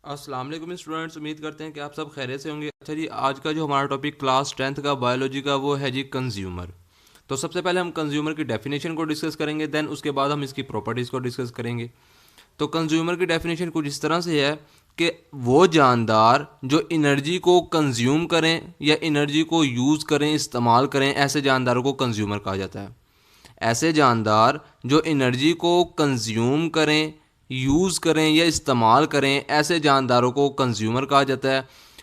अस्सलाम वालेकुम स्टूडेंट्स, उम्मीद करते हैं कि आप सब खैरियत से होंगे। अच्छा जी, आज का जो हमारा टॉपिक क्लास 10th का बायोलॉजी का वो है जी कंज्यूमर। तो सबसे पहले हम कंज्यूमर की डेफिनेशन को डिस्कस करेंगे, देन उसके बाद हम इसकी प्रॉपर्टीज़ को डिस्कस करेंगे। तो कंज्यूमर की डेफिनेशन कुछ इस तरह से है कि वो जानदार जो एनर्जी को कंज्यूम करें या एनर्जी को यूज़ करें, इस्तेमाल करें, ऐसे जानदारों को कंज्यूमर कहा जाता है। ऐसे जानदार जो एनर्जी को कंज्यूम करें, यूज़ करें या इस्तेमाल करें, ऐसे जानदारों को कंज्यूमर कहा जाता है।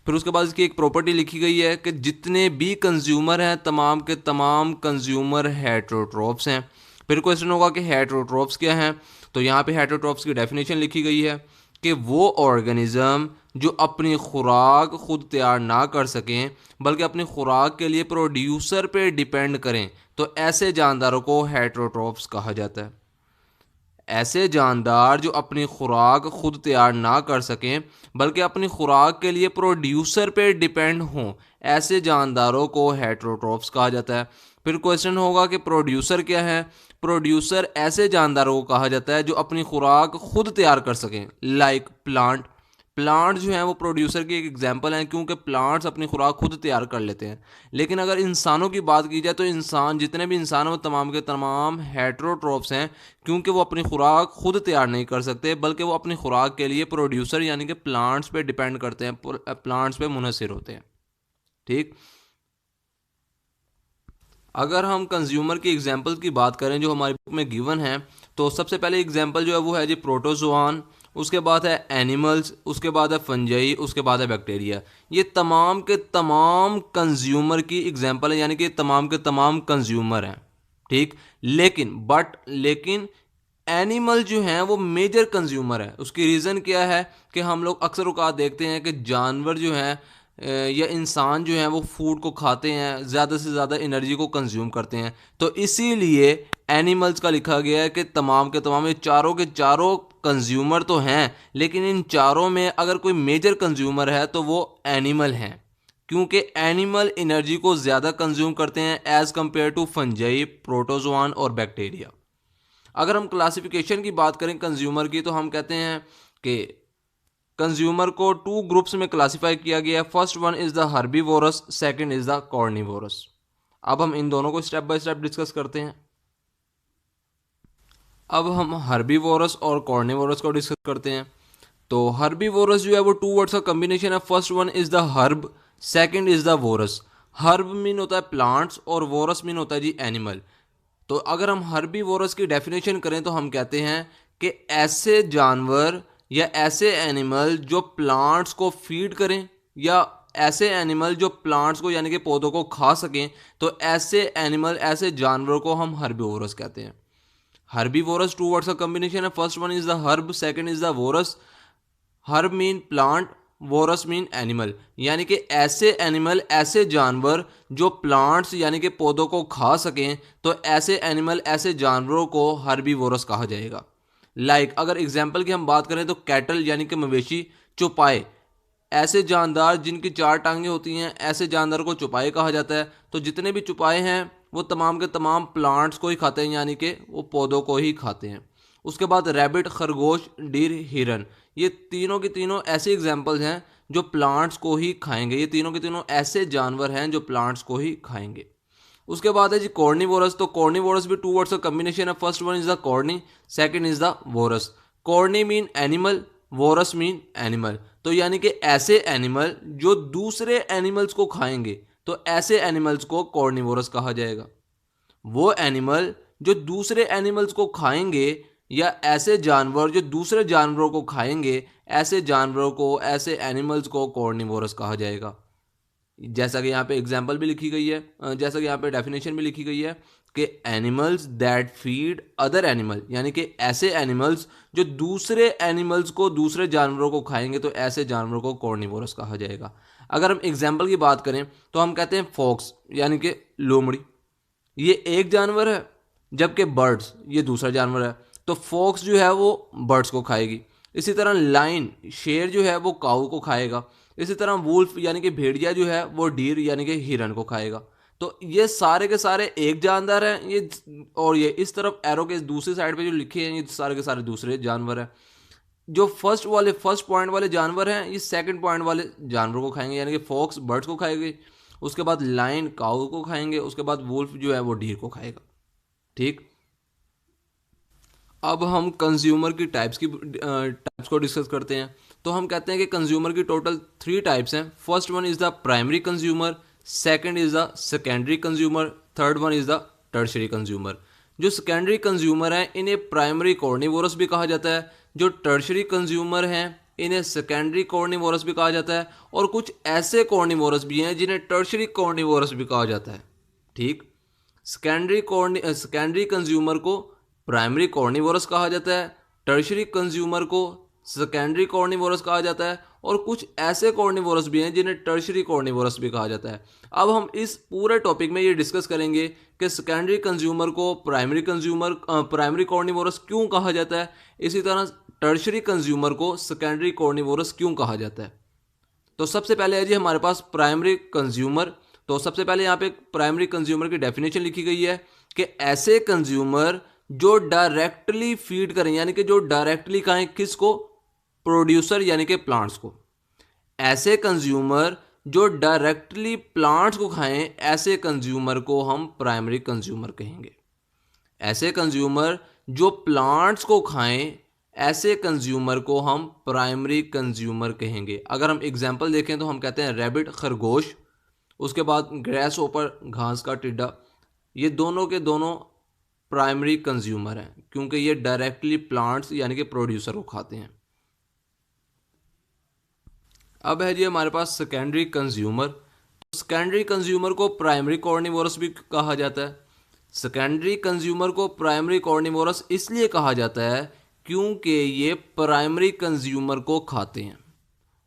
फिर उसके बाद इसकी एक प्रॉपर्टी लिखी गई है कि जितने भी कंज्यूमर हैं तमाम के तमाम कंज्यूमर हेटरोट्रॉप्स हैं। फिर क्वेश्चन होगा कि हेटरोट्रॉप्स क्या हैं। तो यहाँ पे हेटरोट्रॉप्स की डेफिनेशन लिखी गई है कि वो ऑर्गेनिज्म जो अपनी खुराक खुद तैयार ना कर सकें बल्कि अपनी खुराक के लिए प्रोड्यूसर पे डिपेंड करें, तो ऐसे जानदारों को हेटरोट्रॉप्स कहा जाता है। ऐसे जानदार जो अपनी खुराक खुद तैयार ना कर सकें बल्कि अपनी खुराक के लिए प्रोड्यूसर पे डिपेंड हों, ऐसे जानदारों को हेटरोट्रॉप्स कहा जाता है। फिर क्वेश्चन होगा कि प्रोड्यूसर क्या है। प्रोड्यूसर ऐसे जानदारों को कहा जाता है जो अपनी खुराक खुद तैयार कर सकें, लाइक प्लांट। प्लांट जो हैं वो प्रोड्यूसर की एक एग्जांपल हैं, क्योंकि प्लांट्स अपनी खुराक खुद तैयार कर लेते हैं। लेकिन अगर इंसानों की बात की जाए तो इंसान, जितने भी इंसान हैं वो तमाम के तमाम हेटरोट्रॉप्स हैं, क्योंकि वो अपनी खुराक खुद तैयार नहीं कर सकते बल्कि वो अपनी खुराक के लिए प्रोड्यूसर यानी कि प्लांट्स पे डिपेंड करते हैं, प्लांट्स पे मुनहसर होते हैं। ठीक। अगर हम कंज्यूमर की एग्जांपल्स की बात करें जो हमारी बुक में गिवन है, तो सबसे पहले एग्जांपल जो है वो है जी प्रोटोजोआन, उसके बाद है एनिमल्स, उसके बाद है फंजाई, उसके बाद है बैक्टीरिया। ये तमाम के तमाम कंज्यूमर की एग्जांपल है, यानी कि तमाम के तमाम कंज्यूमर हैं। ठीक। लेकिन एनिमल जो हैं वो मेजर कंज्यूमर है। उसकी रीज़न क्या है कि हम लोग अक्सर औक़ात देखते हैं कि जानवर जो हैं या इंसान जो हैं वो फूड को खाते हैं, ज़्यादा से ज़्यादा एनर्जी को कंज्यूम करते हैं। तो इसीलिए एनिमल्स का लिखा गया है कि तमाम के तमाम ये चारों के चारों कंज्यूमर तो हैं, लेकिन इन चारों में अगर कोई मेजर कंज्यूमर है तो वो एनिमल हैं, क्योंकि एनिमल एनर्जी को ज़्यादा कंज्यूम करते हैं as compared to fungi, protozoan और बैक्टीरिया। अगर हम क्लासिफिकेशन की बात करें कंज्यूमर की, तो हम कहते हैं कि कंज्यूमर को टू ग्रुप्स में क्लासिफाई किया गया है। First one is the herbivorous, second is the carnivorous. अब हम इन दोनों को स्टेप बाय स्टेप डिस्कस करते हैं। अब हम हर्बीवोरस और कॉर्निवोरस को डिस्कस करते हैं। तो हर्बीवोरस जो है वो टू वर्ड्स का कॉम्बिनेशन है। First one is the herb, second is the vores. Herb mean होता है प्लांट्स और वोरस मीन होता है जी एनिमल। तो अगर हम हर्बीवोरस की डेफिनेशन करें तो हम कहते हैं कि ऐसे जानवर या ऐसे एनिमल जो प्लांट्स को फीड करें, या ऐसे एनिमल जो प्लांट्स को यानी कि पौधों को खा सकें, तो ऐसे एनिमल, ऐसे जानवरों को हम हर्बीवोरस कहते हैं। हर्बीवोरस टू वर्ड्स का कॉम्बिनेशन है। First one is the herb, second is the vores. Herb mean plant, vores mean animal, यानी कि ऐसे एनिमल, ऐसे जानवर जो प्लांट्स यानी कि पौधों को खा सकें, तो ऐसे एनिमल, ऐसे जानवरों को हर्बीवोरस कहा जाएगा। अगर एग्जांपल की हम बात करें तो कैटल यानी कि मवेशी, चौपाए, ऐसे जानदार जिनकी चार टांगें होती हैं, ऐसे जानदार को चौपाए कहा जाता है। तो जितने भी चौपाए हैं वो तमाम के तमाम प्लांट्स को ही खाते हैं, यानी कि वो पौधों को ही खाते हैं। उसके बाद रैबिट, खरगोश, डीर, हिरन, ये तीनों के तीनों ऐसे एग्जाम्पल्स हैं जो प्लांट्स को ही खाएंगे। ये तीनों के तीनों ऐसे जानवर हैं जो प्लांट्स को ही खाएंगे। उसके बाद है जी कॉर्निवोरस। तो कॉर्निवोरस भी टू वर्ड्स का कॉम्बिनेशन है। First one is the corny, second is the vores. Corny mean animal, vores mean animal. तो यानी कि ऐसे एनिमल जो दूसरे एनिमल्स को खाएंगे, तो ऐसे एनिमल्स को कॉर्निवोरस कहा जाएगा। वो एनिमल जो दूसरे एनिमल्स को खाएंगे, या ऐसे जानवर जो दूसरे जानवरों को खाएंगे, ऐसे जानवरों को, ऐसे एनिमल्स को कॉर्निवोरस कहा जाएगा। जैसा कि यहाँ पे एग्जाम्पल भी लिखी गई है, जैसा कि यहाँ पे डेफिनेशन भी लिखी गई है कि animals that feed other animal, यानी कि ऐसे एनिमल्स जो दूसरे एनिमल्स को, दूसरे जानवरों को खाएंगे, तो ऐसे जानवरों को कॉर्निवोरस कहा जाएगा। अगर हम एग्जाम्पल की बात करें तो हम कहते हैं फॉक्स यानी कि लोमड़ी, ये एक जानवर है, जबकि बर्ड्स ये दूसरा जानवर है। तो फॉक्स जो है वो बर्ड्स को खाएगी। इसी तरह लाइन, शेर जो है वो काऊ को खाएगा। इसी तरह वुल्फ यानी कि भेड़िया जो है वो डीर यानी कि हिरन को खाएगा। तो ये सारे के सारे एक जानदार हैं ये, और ये इस तरफ एरो के दूसरी साइड पे जो लिखे हैं ये सारे के सारे दूसरे जानवर हैं। जो फर्स्ट पॉइंट वाले जानवर हैं ये सेकंड पॉइंट वाले जानवर को खाएंगे, यानी कि फॉक्स बर्ड्स को खाएंगे, उसके बाद लाइन काऊ को खाएंगे, उसके बाद वुल्फ जो है वो डीर को खाएगा। ठीक, अब हम कंज्यूमर की टाइप्स को डिस्कस करते हैं। तो हम कहते हैं कि कंज्यूमर की टोटल 3 टाइप्स हैं। First one is the primary consumer, second is the secondary consumer, third one is the tertiary consumer. जो सेकेंडरी कंज्यूमर हैं इन्हें प्राइमरी कॉर्निवोरस भी कहा जाता है, जो टर्शरी कंज्यूमर हैं इन्हें सेकेंडरी कॉर्निवोरस भी कहा जाता है, और कुछ ऐसे कॉर्निवोरस भी हैं जिन्हें टर्शरी कॉर्निवोरस भी कहा जाता है। ठीक, सेकेंडरी कंज्यूमर को प्राइमरी कॉर्निवोरस कहा जाता है, टर्शरी कंज्यूमर को सेकेंडरी कॉर्निवोरस कहा जाता है, और कुछ ऐसे कॉर्निवोरस भी हैं जिन्हें टर्शरी कॉर्निवोरस भी कहा जाता है। अब हम इस पूरे टॉपिक में ये डिस्कस करेंगे कि सेकेंडरी कंज्यूमर को प्राइमरी कॉर्निवोरस क्यों कहा जाता है, इसी तरह टर्शरी कंज्यूमर को सेकेंडरी कॉर्निवोरस क्यों कहा जाता है। तो सबसे पहले है जी हमारे पास प्राइमरी कंज्यूमर। तो सबसे पहले यहाँ पे प्राइमरी कंज्यूमर की डेफिनेशन लिखी गई है कि ऐसे कंज्यूमर जो डायरेक्टली फीड करें, यानी कि जो डायरेक्टली खाएं किसको, प्रोड्यूसर यानी कि प्लांट्स को। ऐसे कंज्यूमर जो डायरेक्टली प्लांट्स को खाएं, ऐसे कंज्यूमर को हम प्राइमरी कंज्यूमर कहेंगे। ऐसे कंज्यूमर जो प्लांट्स को खाएं, ऐसे कंज्यूमर को हम प्राइमरी कंज्यूमर कहेंगे। अगर हम एग्जांपल देखें तो हम कहते हैं रैबिट खरगोश, उसके बाद ग्रेस ओपर घास का टिड्डा, ये दोनों के दोनों प्राइमरी कंज्यूमर हैं क्योंकि ये डायरेक्टली प्लांट्स यानी कि प्रोड्यूसर को खाते हैं। अब है जी हमारे पास सेकेंडरी कंज्यूमर। सेकेंडरी कंज्यूमर को प्राइमरी कॉर्निवोरस भी कहा जाता है। सेकेंडरी कंज्यूमर को प्राइमरी कॉर्निवोरस इसलिए कहा जाता है क्योंकि ये प्राइमरी कंज्यूमर को खाते हैं।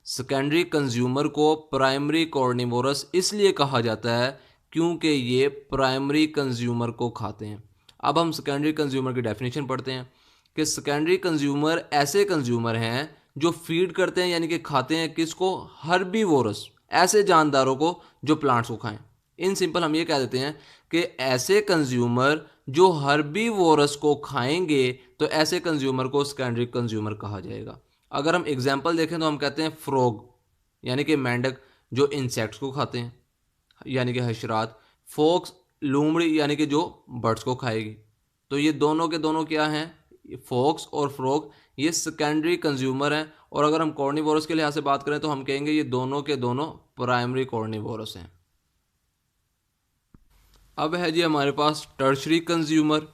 सेकेंडरी कंज्यूमर को प्राइमरी कॉर्निवोरस इसलिए कहा जाता है क्योंकि ये प्राइमरी कंज्यूमर को खाते हैं। अब हम सेकेंडरी कंज्यूमर की डेफिनेशन पढ़ते हैं कि सेकेंडरी कंज्यूमर ऐसे कंज्यूमर हैं जो फीड करते हैं यानी कि खाते हैं किसको, हर्बीवोरस, ऐसे जानदारों को जो प्लांट्स को खाएं। इन सिंपल हम ये कह देते हैं कि ऐसे कंज्यूमर जो हर्बीवोरस को खाएंगे तो ऐसे कंज्यूमर को सेकेंडरी कंज्यूमर कहा जाएगा। अगर हम एग्जाम्पल देखें तो हम कहते हैं फ्रॉग यानी कि मेंढक जो इंसेक्ट्स को खाते हैं यानी कि हशरात, फोक्स लोमड़ी यानी कि जो बर्ड्स को खाएगी। तो ये दोनों के दोनों क्या हैं, फोक्स और फ्रॉग ये सेकेंडरी कंज्यूमर हैं। और अगर हम कॉर्निवोरस के लिहाज से बात करें तो हम कहेंगे ये दोनों के दोनों प्राइमरी कॉर्निवोरस हैं। अब है जी हमारे पास टर्शरी कंज्यूमर।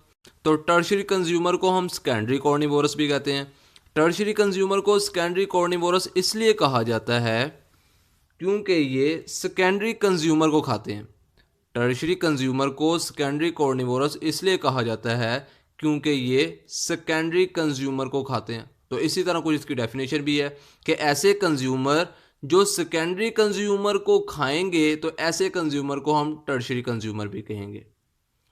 तो टर्शरी कंज्यूमर को हम सेकेंडरी कॉर्निवोरस भी कहते हैं। टर्शरी कंज्यूमर को सेकेंडरी कॉर्निवोरस इसलिए कहा जाता है क्योंकि ये सेकेंडरी कंज्यूमर को खाते हैं। टर्शरी कंज्यूमर को सेकेंडरी कॉर्निवोरस इसलिए कहा जाता है क्योंकि ये सेकेंडरी कंज्यूमर को खाते हैं। तो इसी तरह कुछ इसकी डेफिनेशन भी है कि ऐसे कंज्यूमर जो सेकेंडरी कंज्यूमर को खाएंगे तो ऐसे कंज्यूमर को हम टर्शरी कंज्यूमर भी कहेंगे,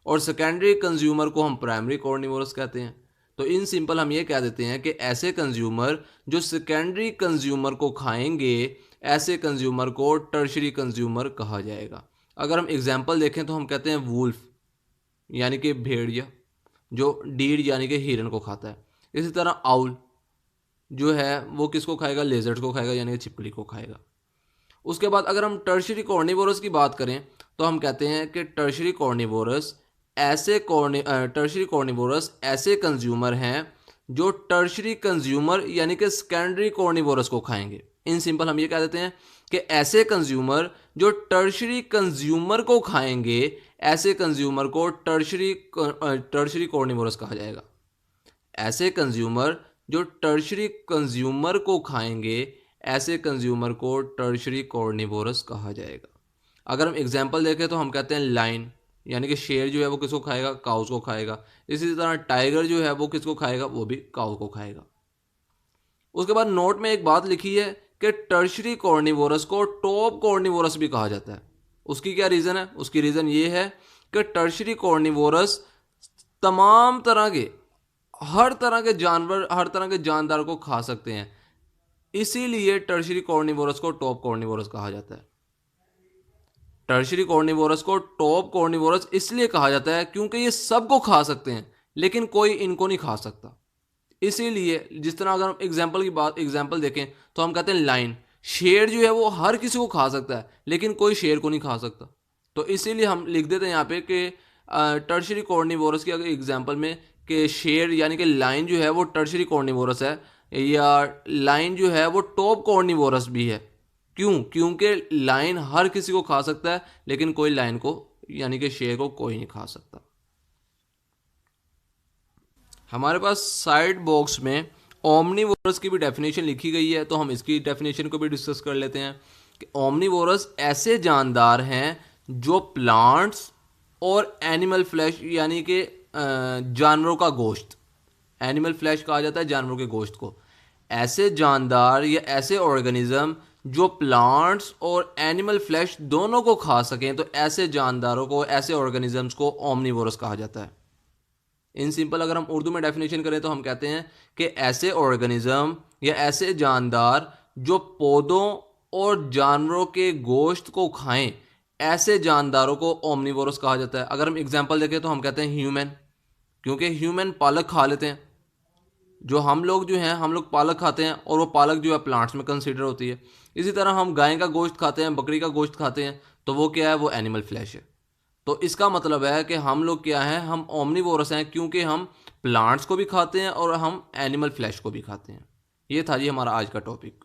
और सेकेंडरी कंज्यूमर को हम प्राइमरी कॉर्निवोरस कहते हैं। तो इन सिंपल हम ये कह देते हैं कि ऐसे कंज्यूमर जो सेकेंडरी कंज्यूमर को खाएंगे ऐसे कंज्यूमर को टर्शरी कंज्यूमर कहा जाएगा। अगर हम एग्जाम्पल देखें तो हम कहते हैं वुल्फ यानी कि भेड़िया जो डीर यानी कि हिरन को खाता है। इसी तरह आउल जो है वो किसको खाएगा, लेजर्ड को खाएगा यानी कि छिपकली को खाएगा। उसके बाद अगर हम टर्शरी कॉर्निवोरस की बात करें तो हम कहते हैं कि टर्शरी कॉर्निवोरस ऐसे कंज्यूमर हैं जो टर्शरी कंज्यूमर यानी कि सेकेंडरी कॉर्निवोरस को खाएंगे। इन सिंपल हम ये कह देते हैं कि ऐसे कंज्यूमर जो टर्शरी कंज्यूमर को खाएंगे ऐसे कंज्यूमर को टर्शरी कॉर्निवोरस कहा जाएगा। ऐसे कंज्यूमर जो टर्शरी कंज्यूमर को खाएंगे ऐसे कंज्यूमर को टर्शरी कॉर्निवोरस कहा जाएगा। अगर हम एग्जाम्पल देखें तो हम कहते हैं लाइन यानी कि शेर जो है वो किसको खाएगा, काउस को खाएगा। इसी तरह टाइगर जो है वो किसको खाएगा, वो भी काउ को खाएगा। उसके बाद नोट में एक बात लिखी है कि टर्शरी कॉर्निवोरस को टॉप कॉर्निवोरस भी कहा जाता है। उसकी क्या रीज़न है, उसकी रीज़न ये है कि टर्शरी कॉर्निवोरस तमाम तरह के हर तरह के जानवर हर तरह के जानदार को खा सकते हैं, इसीलिए टर्शरी कॉर्निवोरस को टॉप कॉर्निवोरस कहा जाता है। टर्शरी कॉर्निवोरस को टॉप कॉर्निवोरस इसलिए कहा जाता है क्योंकि ये सबको खा सकते हैं लेकिन कोई इनको नहीं खा सकता। इसीलिए जिस तरह अगर हम एग्जाम्पल देखें तो हम कहते हैं लाइन, शेर जो है वो हर किसी को खा सकता है लेकिन कोई शेर को नहीं खा सकता। तो इसीलिए हम लिख देते हैं यहाँ पे कि टर्शरी कॉर्निवोरस की अगर एग्जाम्पल में कि शेर यानी कि लाइन जो है वो टर्शरी कॉर्निवोरस है, या लाइन जो है वो टॉप कॉर्निवोरस भी है। क्यों? क्योंकि लाइन हर किसी को खा सकता है लेकिन कोई लाइन को यानी कि शेर को कोई नहीं खा सकता। हमारे पास साइड बॉक्स में ओमनीवोरस की भी डेफिनेशन लिखी गई है, तो हम इसकी डेफिनेशन को भी डिस्कस कर लेते हैं कि ओमनीवोरस ऐसे जानदार हैं जो प्लांट्स और एनिमल फ्लैश यानी कि जानवरों का गोश्त, एनिमल फ्लैश कहा जाता है जानवरों के गोश्त को, ऐसे जानदार या ऐसे ऑर्गेनिज्म जो प्लांट्स और एनिमल फ्लैश दोनों को खा सकें, तो ऐसे जानदारों को, ऐसे ऑर्गेनिजम्स को ओमनीवोरस कहा जाता है। इन सिंपल अगर हम उर्दू में डेफिनेशन करें तो हम कहते हैं कि ऐसे ऑर्गेनिज्म या ऐसे जानदार जो पौधों और जानवरों के गोश्त को खाएं, ऐसे जानदारों को ओमनीवोरस कहा जाता है। अगर हम एग्जांपल देखें तो हम कहते हैं ह्यूमन, क्योंकि ह्यूमन पालक खा लेते हैं। जो हम लोग जो हैं, हम लोग पालक खाते हैं और वो पालक जो है प्लांट्स में कंसीडर होती है। इसी तरह हम गाय का गोश्त खाते हैं, बकरी का गोश्त खाते हैं, तो वो क्या है? वो एनिमल फ्लैश है। तो इसका मतलब है कि हम लोग क्या हैं? हम ओमनीवोरस हैं क्योंकि हम प्लांट्स को भी खाते हैं और हम एनिमल फ्लैश को भी खाते हैं। ये था जी हमारा आज का टॉपिक।